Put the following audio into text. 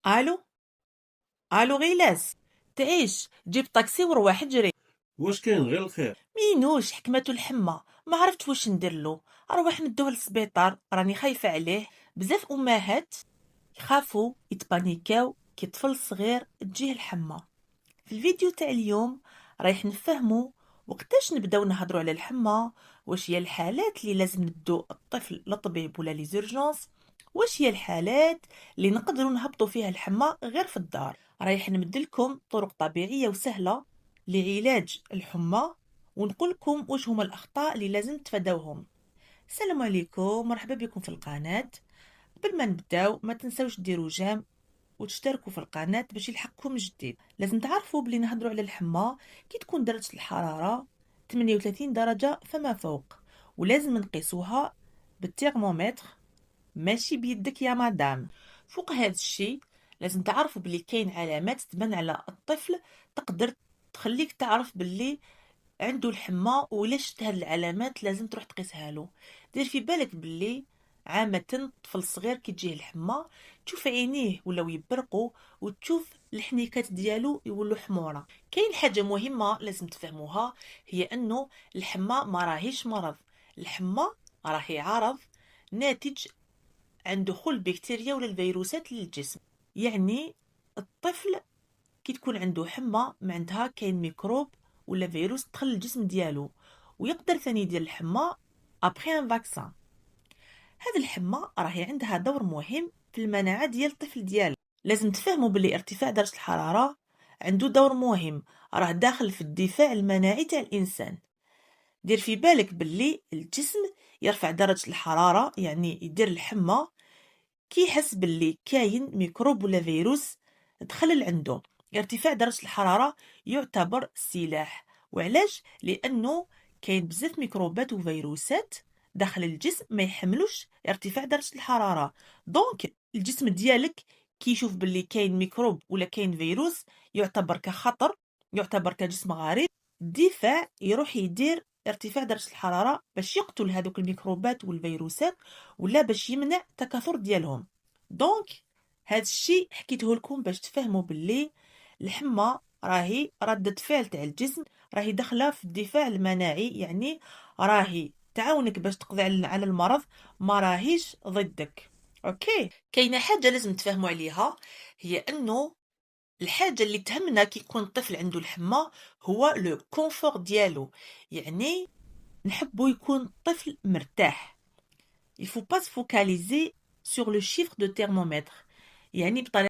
الو الو غيلاس، تعيش جيب طاكسي وروح جري. واش كاين غير الخير؟ مينوش حكمته الحمى، ما عرفت واش نديرلو. اروح ندوه للسبيطار، راني خايفه عليه. بزاف امهات يخافوا يتبانيكاو كي طفل صغير تجيه الحمى. في الفيديو تاع اليوم رايح نفهمو وقتاش نبداو نهضروا على الحمى، واش هي الحالات اللي لازم ندو الطفل للطبيب ولا لي زورجونس، واش هي الحالات اللي نقدروا نهبطوا فيها الحمى غير في الدار. رايح نمدلكم طرق طبيعيه وسهله لعلاج الحمى، ونقول لكم واش هما الاخطاء اللي لازم تفادوهم. السلام عليكم، مرحبا بكم في القناه. قبل ما نبداو ما تنسوش ديروا جيم وتشتركوا في القناة باش يلحقكم جديد. لازم تعرفوا بلي نهضروا على الحمى كي تكون درجة الحرارة 38 درجة فما فوق، ولازم نقيسوها بالترمومتر ماشي بيدك يا مدام. فوق هذا الشيء لازم تعرفوا بلي كاين علامات تبان على الطفل تقدر تخليك تعرف بلي عنده الحمى، ولا شفت هاد العلامات لازم تروح تقيسها له. دير في بالك باللي عامة الطفل الصغير كي تجيه الحمى تشوف عينيه ولاو يبرقوا، وتشوف الحنيكات ديالو يولوا حمورة. كاين حاجة مهمة لازم تفهموها، هي انه الحمى ما راهيش مرض. الحمى راهي عرض ناتج عن دخول البكتيريا ولا الفيروسات للجسم. يعني الطفل كي تكون عنده حمى معناتها كاين ميكروب ولا فيروس دخل الجسم ديالو، ويقدر ثاني يدير الحمى ابخي ان فاكسان. هذا الحمى راهي عندها دور مهم في المناعه ديال الطفل ديالك. لازم تفهموا باللي ارتفاع درجه الحراره عنده دور مهم، راه داخل في الدفاع المناعي تاع الانسان. دير في بالك باللي الجسم يرفع درجه الحراره، يعني يدير الحمى كي يحس باللي كاين ميكروب ولا فيروس دخل لعنده. ارتفاع درجة الحرارة يعتبر سلاح. وعلاش؟ لأنه كاين بزاف ميكروبات وفيروسات داخل الجسم ما يحملوش ارتفاع درجة الحرارة. دونك الجسم ديالك كي يشوف باللي كاين ميكروب ولا كاين فيروس يعتبر كخطر، يعتبر كجسم غريب. الدفاع يروح يدير ارتفاع درجة الحرارة باش يقتل هذوك الميكروبات والفيروسات، ولا باش يمنع تكاثر ديالهم. دونك هذا الشيء حكيته لكم باش تفهموا باللي الحمى راهي ردة فعل تاع الجسم، راهي داخله في الدفاع المناعي، يعني راهي تعاونك باش تقضي على المرض، ما راهيش ضدك. اوكي، كاينه حاجه لازم تفهموا عليها، هي انه الحاجه اللي تهمنا كي يكون الطفل عنده الحمى هو لو كونفور ديالو. يعني نحبو يكون الطفل مرتاح. il faut pas se focaliser sur le chiffre de thermomètre. يعني بطريقة